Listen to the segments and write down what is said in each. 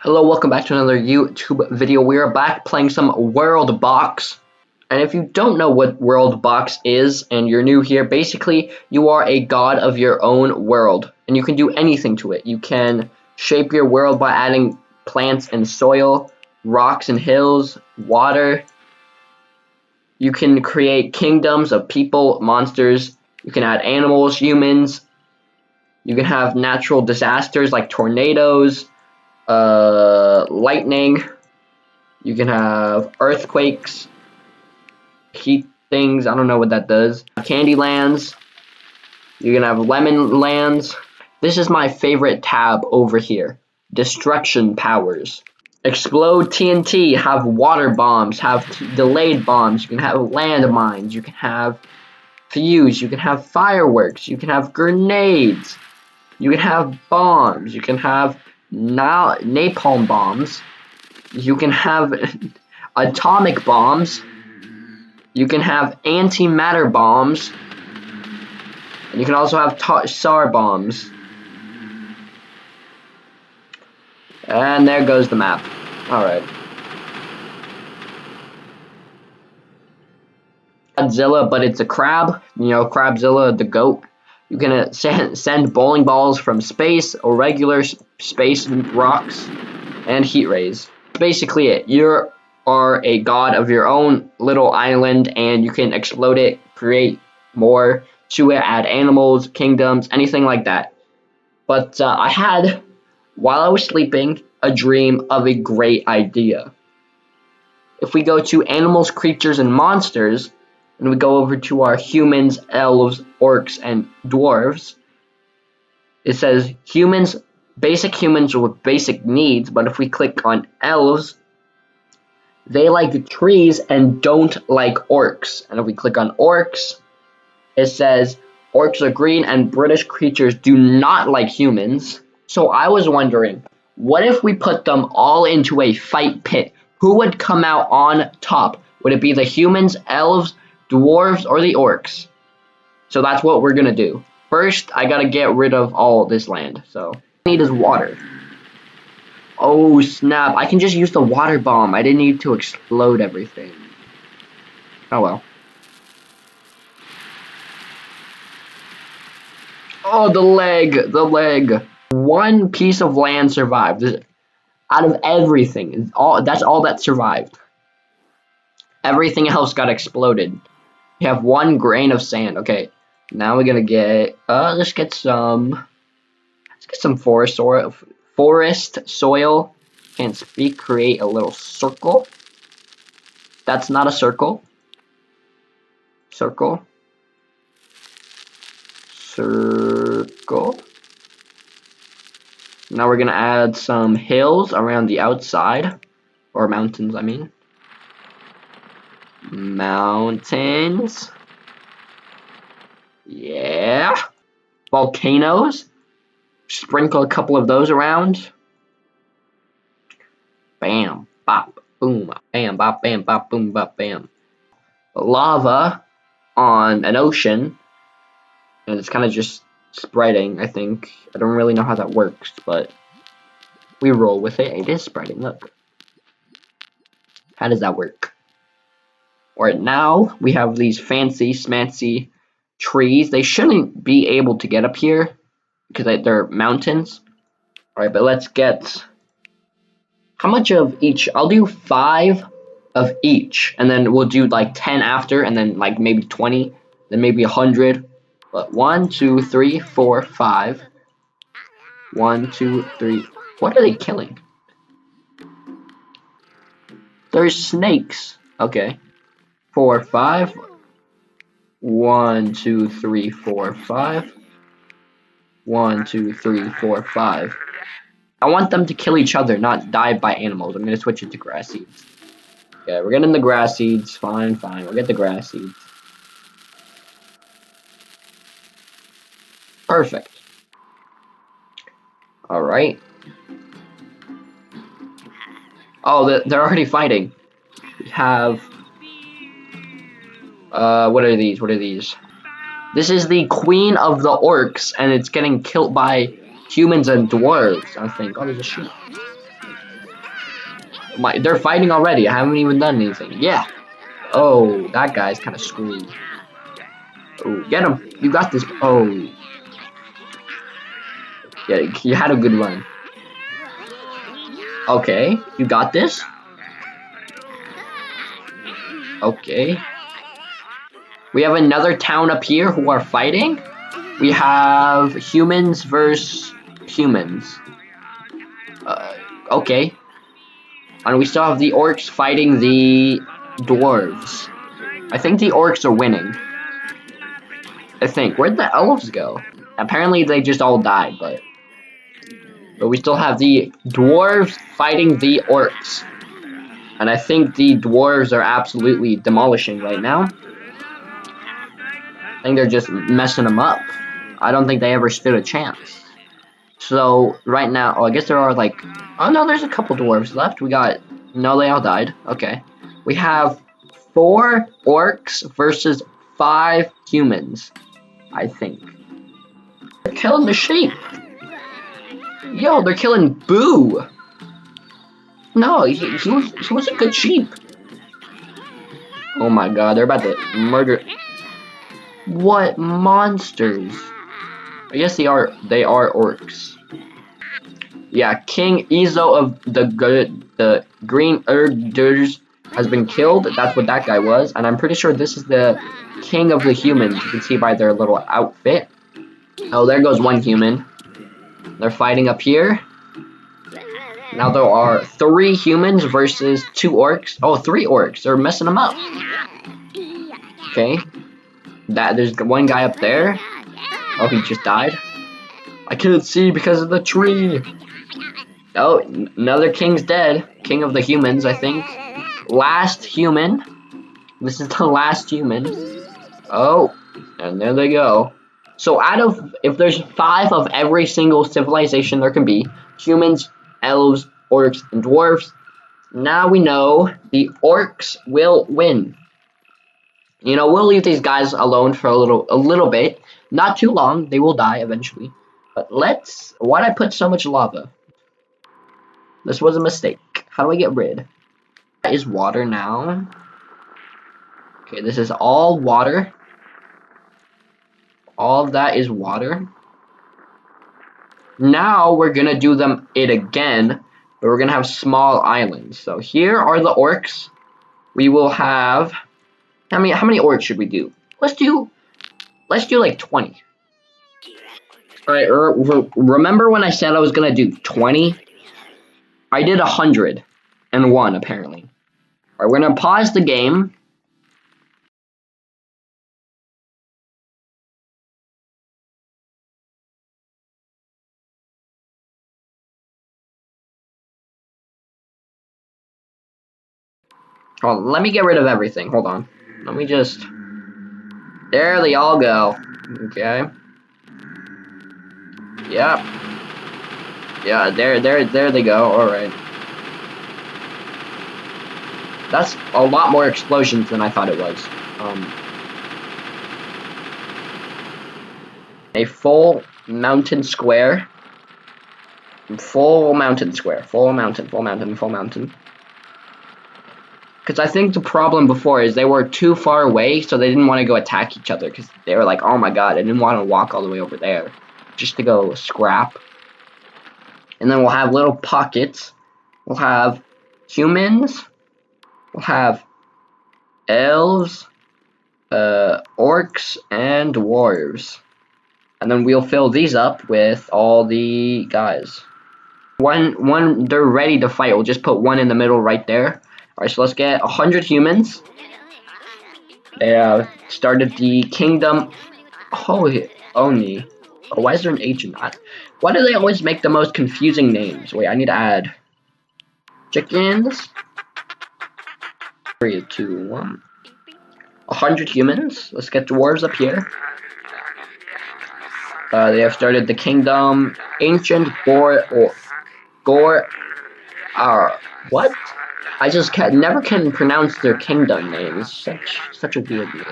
Hello, welcome back to another YouTube video. We are back playing some World Box. And if you don't know what World Box is and you're new here, basically you are a god of your own world and you can do anything to it. You can shape your world by adding plants and soil, rocks and hills, water. You can create kingdoms of people, monsters. You can add animals, humans. You can have natural disasters like tornadoes, lightning. You can have earthquakes, heat things. I don't know what that does. Candylands. You can have lemon lands. This is my favorite tab over here. Destruction powers. Explode TNT. Have water bombs. Have delayed bombs. You can have landmines. You can have fuse. You can have fireworks. You can have grenades. You can have bombs. You can have napalm bombs. You can have atomic bombs. You can have antimatter bombs. And you can also have SAR bombs. And there goes the map. Alright. Godzilla, but it's a crab. You know, Crabzilla, the goat. You can send bowling balls from space, or regular space rocks, and heat rays. Basically it. You are a god of your own little island, and you can explode it, create more to it, add animals, kingdoms, anything like that. But I had, while I was sleeping, a dream of a great idea. If we go to animals, creatures, and monsters, and we go over to our humans, elves, orcs, and dwarves, it says humans, basic humans with basic needs, but if we click on elves, they like trees and don't like orcs. And if we click on orcs, it says orcs are green and British creatures do not like humans. So I was wondering, what if we put them all into a fight pit? Who would come out on top? Would it be the humans, elves, dwarves, or the orcs? So that's what we're gonna do. First, I gotta get rid of all this land. So all I need is water. Oh snap, I can just use the water bomb. I didn't need to explode everything. Oh well. Oh, the leg. One piece of land survived. Out of everything, that's all that survived. Everything else got exploded. We have one grain of sand. Okay, now we're gonna get. Let's get some forest soil. Can't speak. Create a little circle. That's not a circle. Circle. Now we're gonna add some hills around the outside, or mountains, I mean. Mountains. Yeah. Volcanoes. Sprinkle a couple of those around. Bam, bop, boom, bam, bop, bam, bop, boom, bop, bam. Lava on an ocean, and it's kind of just spreading, I think. I don't really know how that works, but we roll with it. It is spreading, look. How does that work? Alright, now we have these fancy, smancy trees. They shouldn't be able to get up here because they're mountains. Alright, but let's get... How much of each? I'll do 5 of each, and then we'll do like 10 after, and then like maybe 20, then maybe 100. But 1, 2, 3, 4, 5. 1, 2, 3. What are they killing? There's snakes. Okay. 4, 5. 1, 2, 3, 4, 5. 1, 2, 3, 4, 5. I want them to kill each other, not die by animals. I'm gonna switch it to grass seeds. Yeah, we're getting the grass seeds. Fine. We'll get the grass seeds. Perfect. Alright. Oh, they're already fighting. We have... what are these? This is the queen of the orcs, and it's getting killed by humans and dwarves, I think. Oh, there's a sheep. They're fighting already. I haven't even done anything. Yeah. Oh, that guy's kind of screwed. Oh, get him. You got this. Oh. Yeah, you had a good run. Okay, you got this. Okay. We have another town up here who are fighting. We have humans versus humans. Okay. And we still have the orcs fighting the dwarves. I think the orcs are winning. I think. Where'd the elves go? Apparently they just all died, but we still have the dwarves fighting the orcs. And I think the dwarves are absolutely demolishing right now. I think they're just messing them up. I don't think they ever stood a chance. So right now, oh, I guess there are like, oh no, there's a couple dwarves left. We got, no, they all died. Okay. We have 4 orcs versus 5 humans, I think. They're killing the sheep. Yo, they're killing Boo. No, he was a good sheep. Oh my god, they're about to murder. What monsters? I guess they are orcs. Yeah, King Izo of the Green Erders has been killed. That's what that guy was, and I'm pretty sure this is the king of the humans. You can see by their little outfit. Oh, there goes one human. They're fighting up here. Now there are 3 humans versus 2 orcs. Oh, 3 orcs. They're messing them up. Okay. There's one guy up there. Oh, he just died. I couldn't see because of the tree. Oh, another king's dead. King of the humans, I think. Last human. This is the last human. Oh, and there they go. So if there's 5 of every single civilization there can be, humans, elves, orcs, and dwarves, now we know the orcs will win. You know, we'll leave these guys alone for a little bit. Not too long. They will die eventually. But why'd I put so much lava? This was a mistake. How do I get rid? That is water now. Okay, this is all water. All of that is water. Now we're gonna do it again, but we're gonna have small islands. So here are the orcs. We will have how many orcs should we do? Let's do like 20. All right. Remember when I said I was gonna do 20? I did 101 apparently. All right, we're gonna pause the game. Hold on, let me get rid of everything. Hold on. Let me just. There they all go. Okay. Yep. Yeah, there they go. All right. That's a lot more explosions than I thought it was. A full mountain square. Full mountain square. Full mountain. Full mountain. Full mountain. Because I think the problem before is they were too far away, so they didn't want to go attack each other. Because they were like, oh my god, I didn't want to walk all the way over there. Just to go scrap. And then we'll have little pockets. We'll have humans. We'll have elves, orcs, and dwarves. And then we'll fill these up with all the guys. When they're ready to fight, we'll just put one in the middle right there. Alright, so let's get 100 humans. They started the kingdom. Oni. Oh, why is there an H in that? Why do they always make the most confusing names? Wait, I need to add chickens. 3, 2, 1. 100 humans. Let's get dwarves up here. They have started the kingdom. Ancient what? I just never can pronounce their kingdom names. Such a weird name.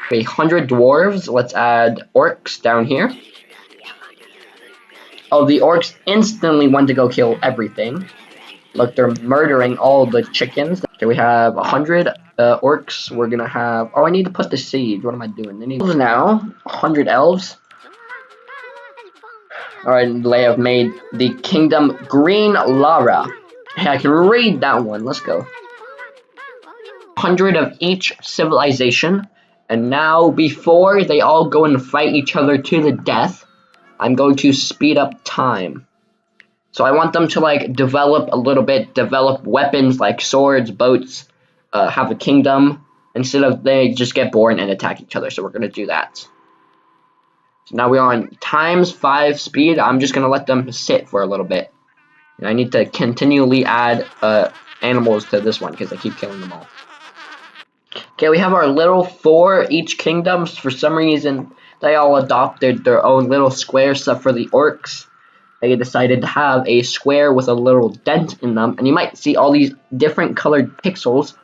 Okay, 100 dwarves. Let's add orcs down here. Oh, the orcs instantly want to go kill everything. Look, they're murdering all the chickens. Okay, we have 100 orcs. We're gonna have. Oh, I need to put the siege. What am I doing? They need now 100 elves. Alright, they have made the kingdom Green Lara. Hey, I can read that one. Let's go. 100 of each civilization. And now, before they all go and fight each other to the death, I'm going to speed up time. So I want them to like develop a little bit, develop weapons like swords, boats, have a kingdom, instead of they just get bored and attack each other. So we're going to do that. So now we are on ×5 speed. I'm just going to let them sit for a little bit. And I need to continually add animals to this one because I keep killing them all. Okay, we have our little 4 each kingdoms. For some reason, they all adopted their own little square, except for the orcs. They decided to have a square with a little dent in them. And you might see all these different colored pixels.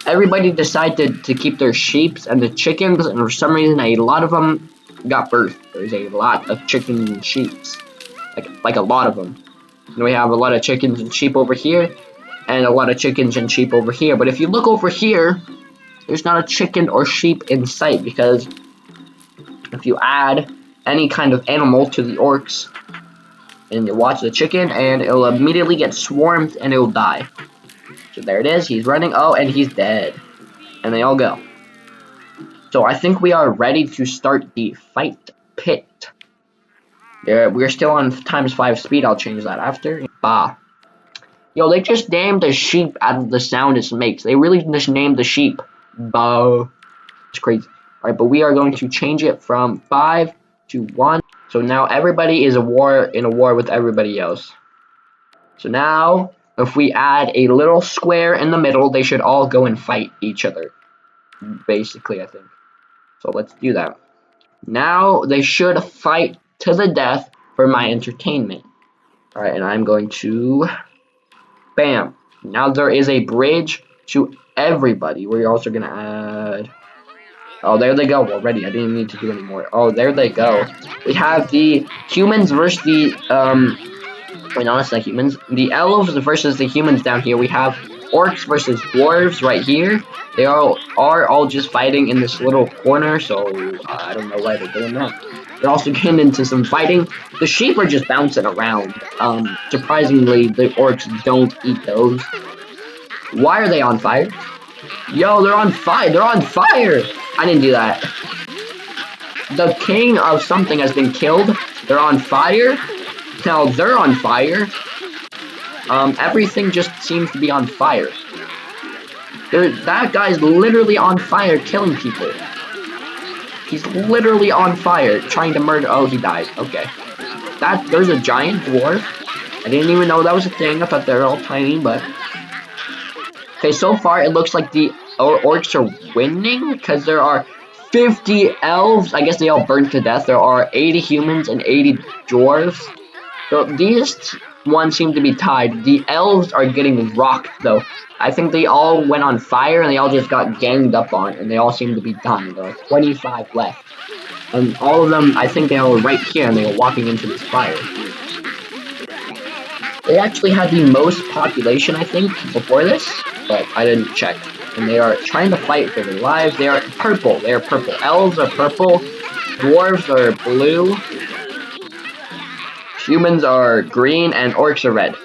Everybody decided to keep their sheep and the chickens. And for some reason, a lot of them got birthed. There's a lot of chickens and sheep. Like a lot of them. And we have a lot of chickens and sheep over here. And a lot of chickens and sheep over here. But if you look over here, there's not a chicken or sheep in sight. Because if you add any kind of animal to the orcs, and you watch the chicken, and it'll immediately get swarmed, and it'll die. So there it is. He's running. Oh, and he's dead. And they all go. So I think we are ready to start the fight pit. We're still on ×5 speed. I'll change that after. Bah. Yo, they just named the sheep out of the sound it makes. They really just named the sheep. Bah. It's crazy. Alright, but we are going to change it from 5 to 1. So now everybody is in a war with everybody else. So now, if we add a little square in the middle, they should all go and fight each other. Basically, I think. So let's do that. Now, they should fight to the death for my entertainment. Alright, and I'm going to... Bam. Now there is a bridge to everybody. We're also going to add... Oh, there they go already. I didn't need to do any more. Oh, there they go. We have the humans versus the, wait, no, it's not humans. The elves versus the humans down here. We have orcs versus dwarves right here. They are all just fighting in this little corner, so I don't know why they're doing that. They're also getting into some fighting. The sheep are just bouncing around. Surprisingly, the orcs don't eat those. Why are they on fire? Yo, they're on fire! They're on fire! I didn't do that. The king of something has been killed. They're on fire. Now they're on fire. Everything just seems to be on fire. That guy's literally on fire killing people. He's literally on fire trying to murder. Oh, he died. Okay. There's a giant dwarf. I didn't even know that was a thing. I thought they were all tiny, but... Okay, so far it looks like the orcs are winning because there are 50 elves. I guess they all burned to death. There are 80 humans and 80 dwarves. So these ones seem to be tied. The elves are getting rocked though. I think they all went on fire and they all just got ganged up on and they all seem to be done. There are 25 left. And all of them, I think they were right here and they were walking into this fire. They actually had the most population, I think, before this, but I didn't check. And they are trying to fight for their lives. They are purple. They are purple. Elves are purple. Dwarves are blue. Humans are green, and orcs are red.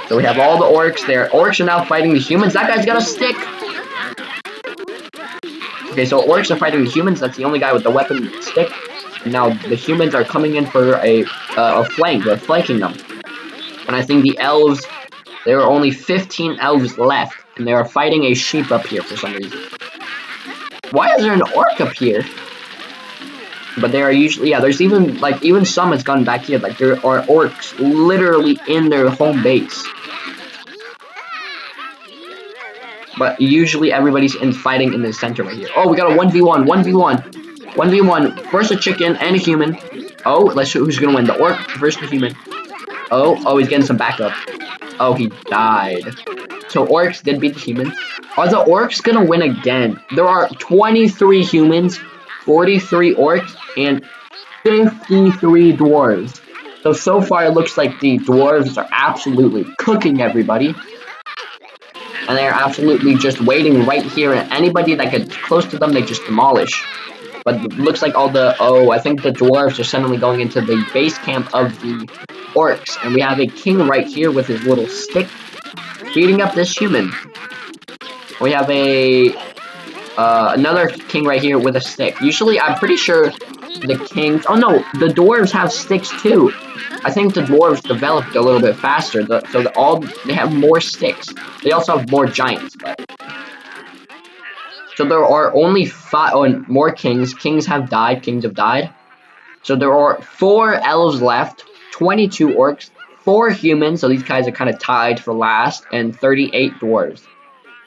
So we have all the orcs there. Orcs are now fighting the humans. That guy's got a stick. Okay, so orcs are fighting the humans. That's the only guy with the weapon stick. And now the humans are coming in for a flank. They're flanking them. And I think the elves, there are only 15 elves left, and they are fighting a sheep up here for some reason. Why is there an orc up here? But they are usually, yeah, there's even some has gone back here. Like, there are orcs literally in their home base. But usually everybody's fighting in the center right here. Oh, we got a 1v1, 1v1. 1v1, first a chicken and a human. Oh, let's see who's gonna win, the orc versus the human. Oh, he's getting some backup. Oh, he died. So orcs did beat the humans. Are the orcs gonna win again? There are 23 humans, 43 orcs, and 53 dwarves. So far it looks like the dwarves are absolutely cooking everybody. And they're absolutely just waiting right here, and anybody that gets close to them, they just demolish. But it looks like I think the dwarves are suddenly going into the base camp of the orcs. And we have a king right here with his little stick beating up this human. We have another king right here with a stick. Usually, I'm pretty sure the kings... Oh no, the dwarves have sticks too. I think the dwarves developed a little bit faster, they have more sticks. They also have more giants, but... So there are only 5 more kings. Kings have died. So there are 4 elves left, 22 orcs, 4 humans, so these guys are kind of tied for last, and 38 dwarves.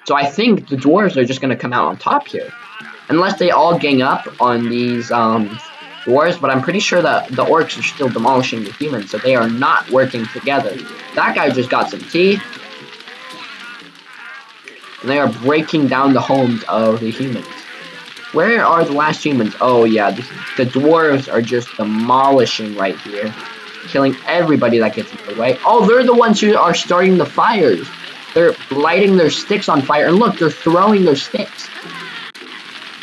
So I think the dwarves are just going to come out on top here. Unless they all gang up on these dwarves, but I'm pretty sure that the orcs are still demolishing the humans, so they are not working together. That guy just got some tea. And they are breaking down the homes of the humans. Where are the last humans? Oh yeah, the dwarves are just demolishing right here. Killing everybody that gets in the way. Oh, they're the ones who are starting the fires. They're lighting their sticks on fire. And look, they're throwing their sticks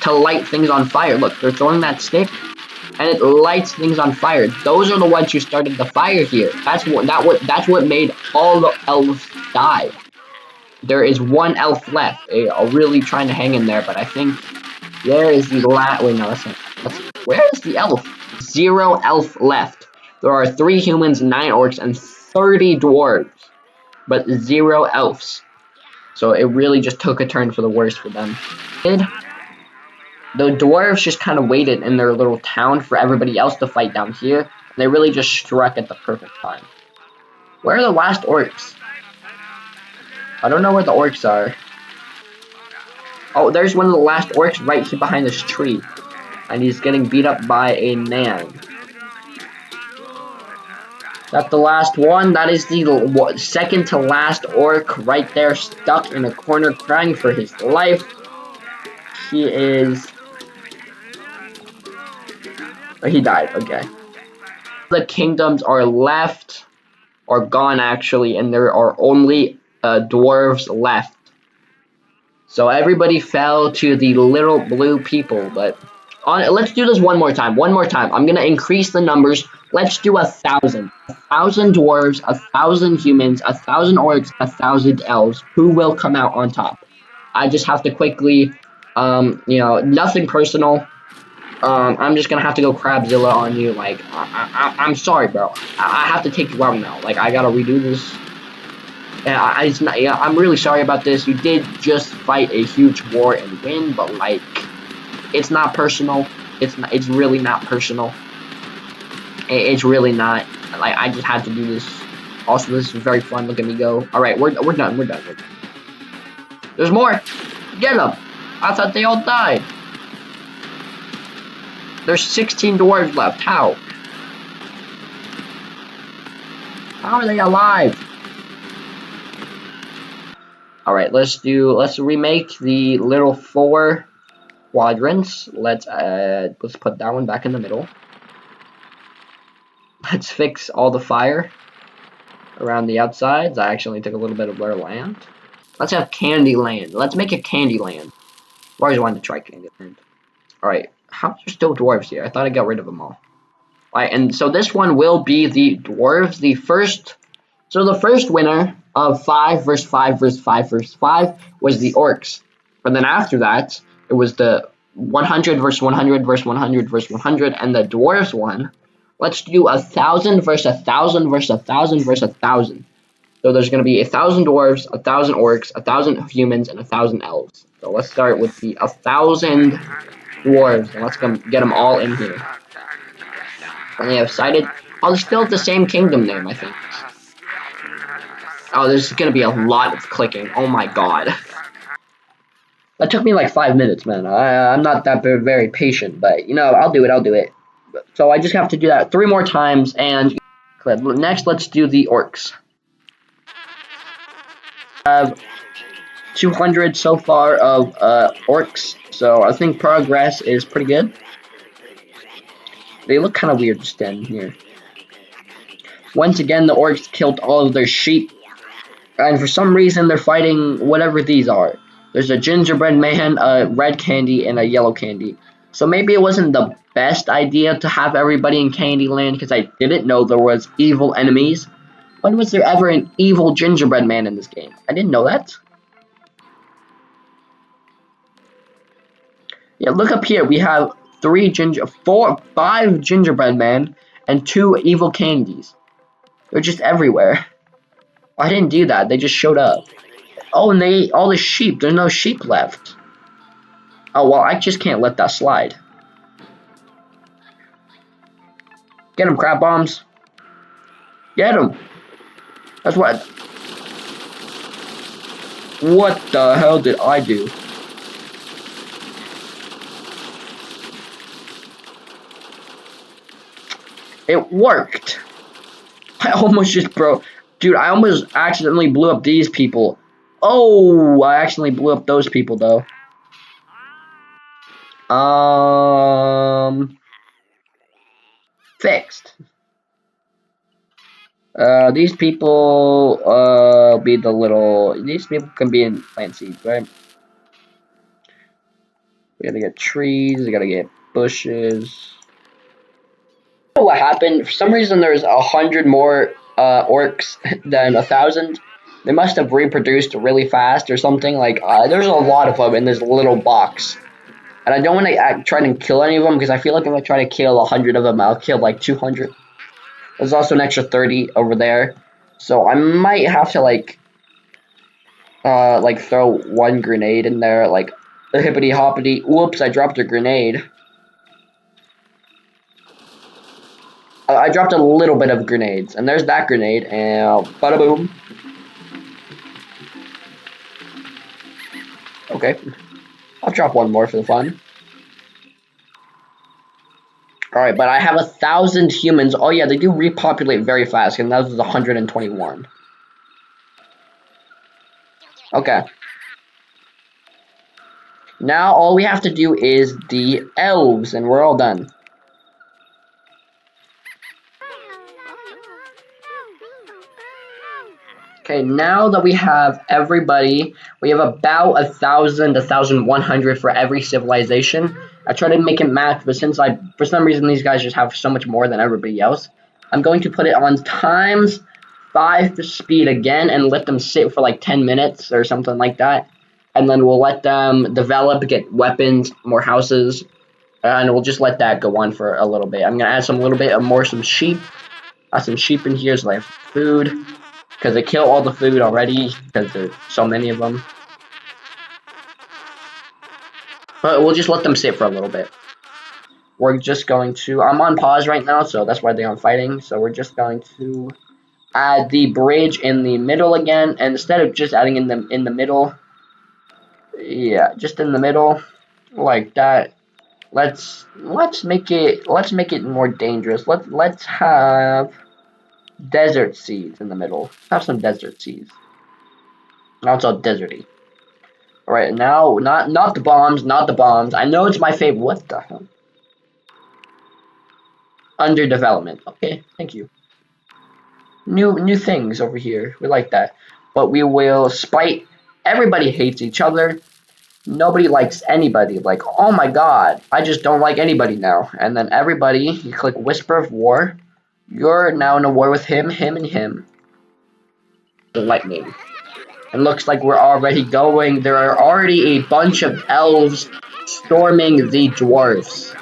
to light things on fire. Look, they're throwing that stick and it lights things on fire. Those are the ones who started the fire here. That's what made all the elves die. There is 1 elf left. They are really trying to hang in there, but I think there is the last. Wait, no, where is the elf? 0 elf left. There are 3 humans, 9 orcs, and 30 dwarves, but 0 elves. So it really just took a turn for the worse for them. The dwarves just kind of waited in their little town for everybody else to fight down here. They really just struck at the perfect time. Where are the last orcs? I don't know where the orcs are. Oh, there's one of the last orcs right here behind this tree. And he's getting beat up by a man. That's the last one. That is the second to last orc right there, stuck in a corner crying for his life. He is... Oh, he died, okay. The kingdoms are left, or gone actually, and there are only dwarves left. So everybody fell to the little blue people, but let's do this one more time. I'm gonna increase the numbers. Let's do 1,000. 1,000 dwarves, 1,000 humans, 1,000 orcs, 1,000 elves. Who will come out on top? I just have to quickly, nothing personal. I'm just gonna have to go Crabzilla on you. Like, I'm sorry, bro. I have to take you out now. Like, I gotta redo this. I'm really sorry about this. You did just fight a huge war and win, but like, it's not personal. It's really not personal. It's really not. Like, I just had to do this. Also, this is very fun. Look at me go. All right, we're done. We're done. There's more. Get them. I thought they all died. There's 16 dwarves left. How? How are they alive? Alright, let's remake the little 4 quadrants. Let's put that one back in the middle. Let's fix all the fire around the outsides. I actually took a little bit of their land. Let's have Candyland. Let's make a Candyland. I've always wanted to try Candyland. Alright, how are there still dwarves here? I thought I got rid of them all. Alright, and so this one will be the dwarves. The first winner of 5 versus 5 versus 5 versus 5 was the orcs. But then after that, it was the 100 versus 100 versus 100 versus 100, and the dwarves won. Let's do 1,000 versus 1,000 versus 1,000 versus 1,000. So there's going to be 1,000 dwarves, 1,000 orcs, 1,000 humans, and 1,000 elves. So let's start with the 1,000 dwarves, and let's get them all in here. And they have cited. Oh, they're still the same kingdom name, I think. Oh, there's going to be a lot of clicking. Oh my god. That took me like 5 minutes, man. I'm not that very patient, but, I'll do it. So I just have to do that 3 more times, and next, let's do the orcs. I have 200 so far of orcs, so I think progress is pretty good. They look kind of weird just standing here. Once again, the orcs killed all of their sheep. And for some reason, they're fighting whatever these are. There's a gingerbread man, a red candy, and a yellow candy. So maybe it wasn't the best idea to have everybody in Candyland because I didn't know there was evil enemies. When was there ever an evil gingerbread man in this game? I didn't know that. Yeah, look up here. We have 5 gingerbread men and 2 evil candies. They're just everywhere. I didn't do that. They just showed up. Oh, and they ate all the sheep. There's no sheep left. Oh, well, I just can't let that slide. Get him, crab bombs. Get him. That's what... What the hell did I do? It worked. I almost just broke. Dude, I almost accidentally blew up these people. Oh, I accidentally blew up those people, though. Fixed. These people, be the little... These people can be in plant seeds, right? We gotta get trees, we gotta get bushes. I don't know what happened. For some reason, there's 100 more orcs than 1,000. They must have reproduced really fast or something. Like, there's a lot of them in this little box. And I don't want to try to kill any of them because I feel like if I try to kill 100 of them, I'll kill like 200. There's also an extra 30 over there. So I might have to like throw one grenade in there, like the hippity hoppity. Whoops, I dropped a grenade. I dropped a little bit of grenades, and there's that grenade, and bada boom. Okay, I'll drop one more for the fun. Alright, but I have 1,000 humans. Oh yeah, they do repopulate very fast, and that was 121. Okay. Now all we have to do is the elves, and we're all done. Okay, now that we have everybody, we have about 1,000, 1,100 for every civilization. I tried to make it match, but since for some reason these guys just have so much more than everybody else, I'm going to put it on times 5 speed again and let them sit for like 10 minutes or something like that. And then we'll let them develop, get weapons, more houses, and we'll just let that go on for a little bit. I'm going to add some sheep. Add some sheep in here so they have food. Because they kill all the food already, because there's so many of them. But we'll just let them sit for a little bit. We're just going to... I'm on pause right now, so that's why they aren't fighting. So we're just going to add the bridge in the middle again. And instead of just adding in the middle... Yeah, just in the middle. Like that. Let's make it more dangerous. Let's have... desert seeds in the middle. Have some desert seeds. Now it's all deserty. Alright, now not the bombs, not the bombs. I know it's my favorite. What the hell? Under development. Okay, thank you. New things over here. We like that. But we will spite. Everybody hates each other. Nobody likes anybody. Like, oh my god, I just don't like anybody now. And then everybody, you click Whisper of War. You're now in a war with him, and him. The lightning. It looks like we're already going. There are already a bunch of elves storming the dwarves.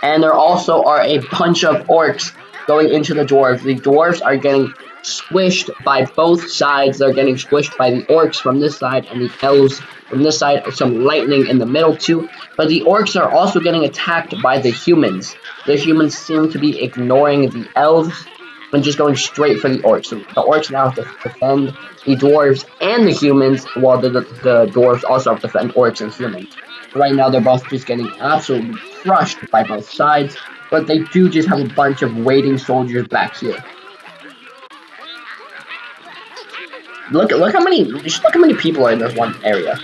And there also are a bunch of orcs going into the dwarves. The dwarves are getting squished by both sides. They're getting squished by the orcs from this side and the elves from this side. Some lightning in the middle too. But the orcs are also getting attacked by the humans. The humans seem to be ignoring the elves and just going straight for the orcs. So the orcs now have to defend the dwarves and the humans, while the dwarves also have to defend orcs and humans. Right now they're both just getting absolutely crushed by both sides, but they do just have a bunch of waiting soldiers back here. Look how many people are in this one area.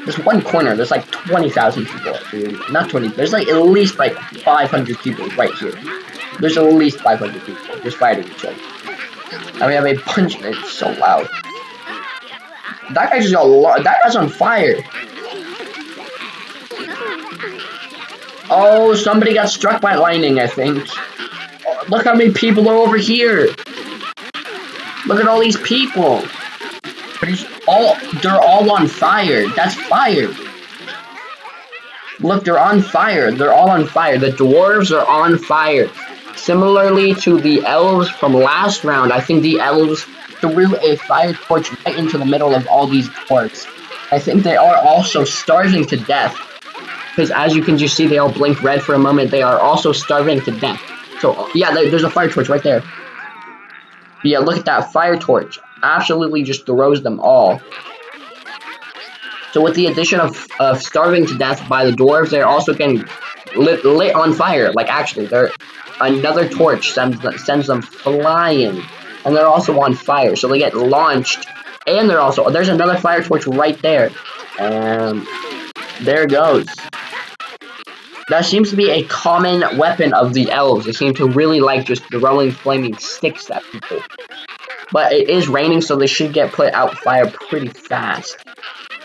This one corner, there's like 20,000 people. Dude. Not 20, there's like at least like 500 people right here. There's at least 500 people just fighting each other. And we have a bunch. It's so loud. That guy just got that guy's on fire. Oh, somebody got struck by lightning, I think. Oh, look how many people are over here. Look at all these people. They're all on fire. That's fire. Look, they're on fire. They're all on fire. The dwarves are on fire. Similarly to the elves from last round, I think the elves threw a fire torch right into the middle of all these dwarves. I think they are also starving to death. Because as you can just see, they all blinked red for a moment. They are also starving to death. So, yeah, there's a fire torch right there. Yeah, look at that fire torch. Absolutely just throws them all. So with the addition of starving to death by the dwarves, they're also getting lit on fire. Like, actually, another torch sends them flying. And they're also on fire. So they get launched. And there's another fire torch right there. And there it goes. That seems to be a common weapon of the elves. They seem to really like just throwing flaming sticks at people. But it is raining, so they should get put out fire pretty fast.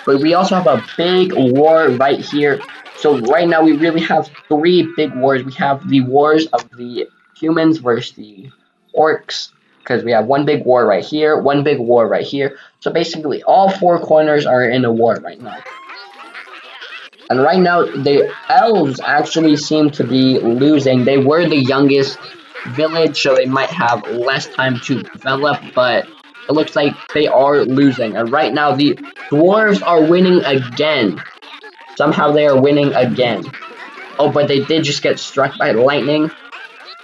But we also have a big war right here. So right now we really have 3 big wars. We have the wars of the humans versus the orcs. Because we have one big war right here, one big war right here. So basically all 4 corners are in a war right now. And right now, the elves actually seem to be losing. They were the youngest village, so they might have less time to develop, but it looks like they are losing. And right now, the dwarves are winning again. Somehow they are winning again. Oh, but they did just get struck by lightning.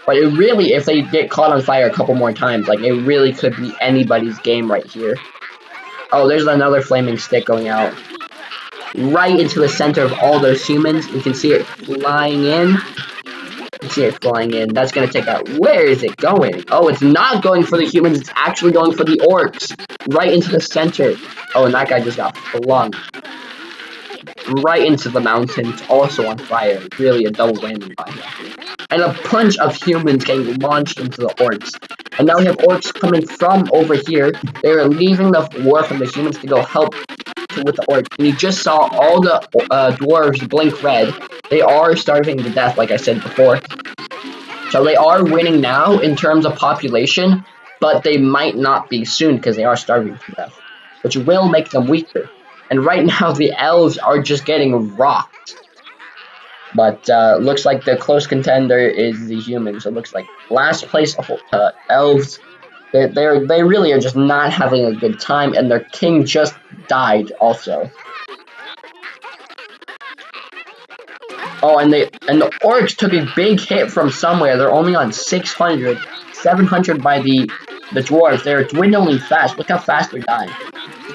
But it really, if they get caught on fire a couple more times, like, it really could be anybody's game right here. Oh, there's another flaming stick going out. Right into the center of all those humans. You can see it flying in. You can see it flying in. That's going to take out. Where is it going? Oh, it's not going for the humans. It's actually going for the orcs. Right into the center. Oh, and that guy just got flung. Right into the mountain. It's also on fire. Really a double whammy by him. And a bunch of humans getting launched into the orcs. And now we have orcs coming from over here. They are leaving the war from the humans to go help with the orcs. And you just saw all the dwarves blink red. They are starving to death, like I said before. So they are winning now in terms of population, but they might not be soon because they are starving to death, which will make them weaker. And right now the elves are just getting rocked. But looks like the close contender is the humans. So it looks like last place elves. They really are just not having a good time, and their king just died also. Oh, and the orcs took a big hit from somewhere. They're only on 600, 700 by the dwarves. They're dwindling fast. Look how fast they're dying.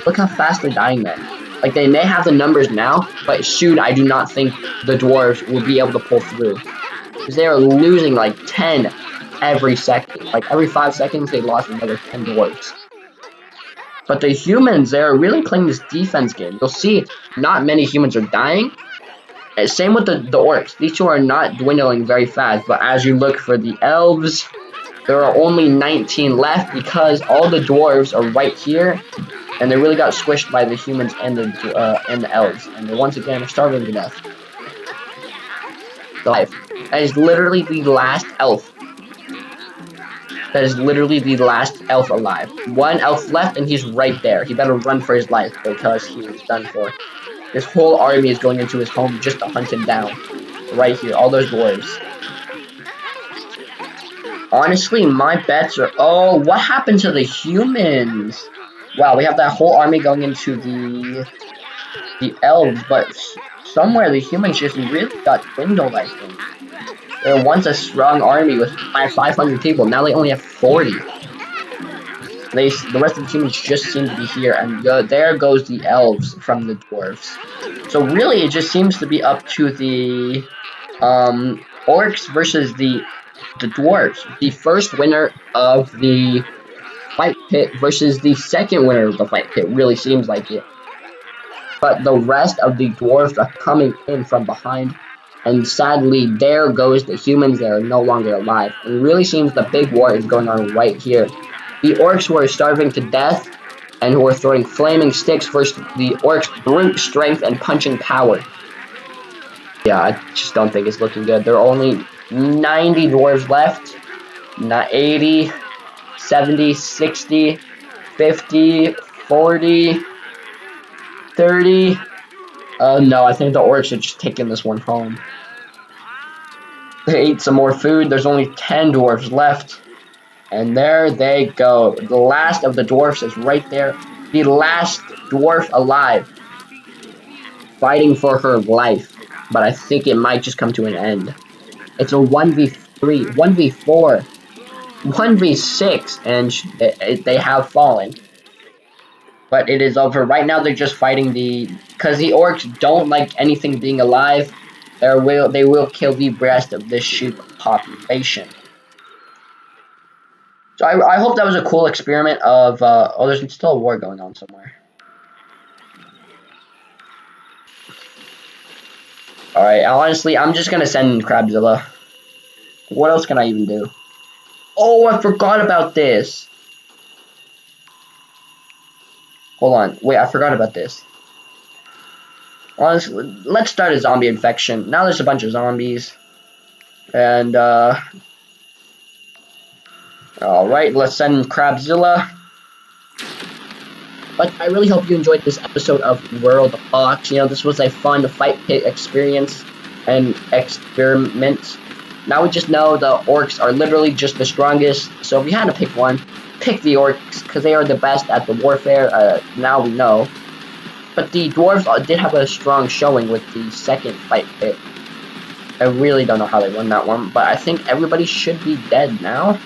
Look how fast they're dying there. Like, they may have the numbers now, but soon I do not think the dwarves will be able to pull through. Because they are losing like 10 every second. Like, every 5 seconds, they lost another 10 dwarves. But the humans, they're really playing this defense game. You'll see not many humans are dying. And same with the orcs. These two are not dwindling very fast. But as you look for the elves, there are only 19 left because all the dwarves are right here. And they really got squished by the humans and the elves. And they once again are starving to death. That is literally the last elf. That is literally the last elf alive. One elf left, and he's right there. He better run for his life because he is done for. His whole army is going into his home just to hunt him down. Right here, all those dwarves. Honestly, my bets are... Oh, what happened to the humans? Wow, we have that whole army going into the elves, but somewhere the humans just really got dwindled, I think. They were once a strong army with 500 people. Now they only have 40. The rest of the humans just seem to be here, and there goes the elves from the dwarves. So really, it just seems to be up to the orcs versus the dwarves. The first winner of the fight pit versus the second winner of the fight pit. Really seems like it. But the rest of the dwarves are coming in from behind. And sadly, there goes the humans that are no longer alive. It really seems the big war is going on right here. The orcs who are starving to death and who are throwing flaming sticks versus the orcs' brute strength and punching power. Yeah, I just don't think it's looking good. There are only 90 dwarves left. Not 80, 70, 60, 50, 40, 30. Oh no, I think the orcs are just taking this one home. They ate some more food. There's only 10 dwarves left. And there they go. The last of the dwarfs is right there. The last dwarf alive. Fighting for her life. But I think it might just come to an end. It's a 1v3, 1v4, 1v6, and they have fallen. But it is over. Right now they're just fighting because the orcs don't like anything being alive. They will kill the rest of this sheep population. So I hope that was a cool experiment of, oh, there's still a war going on somewhere. Alright, honestly, I'm just gonna send in Crabzilla. What else can I even do? Oh, I forgot about this. Hold on, wait, I forgot about this. Honestly, let's start a zombie infection. Now there's a bunch of zombies. And, alright, let's send in Crabzilla. But I really hope you enjoyed this episode of World Box. You know, this was a fun fight pit experience and experiment. Now we just know the orcs are literally just the strongest. So if you had to pick one, pick the orcs because they are the best at the warfare. Now we know. But the dwarves did have a strong showing with the second fight pit. I really don't know how they won that one, but I think everybody should be dead now.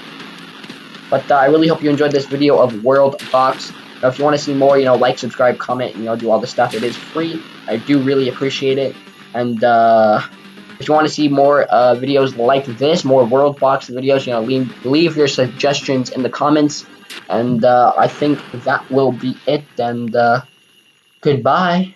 But I really hope you enjoyed this video of World Box. Now, if you want to see more, you know, like, subscribe, comment, you know, do all the stuff. It is free. I do really appreciate it. And if you want to see more videos like this, more World Box videos, you know, leave your suggestions in the comments. And I think that will be it. And goodbye.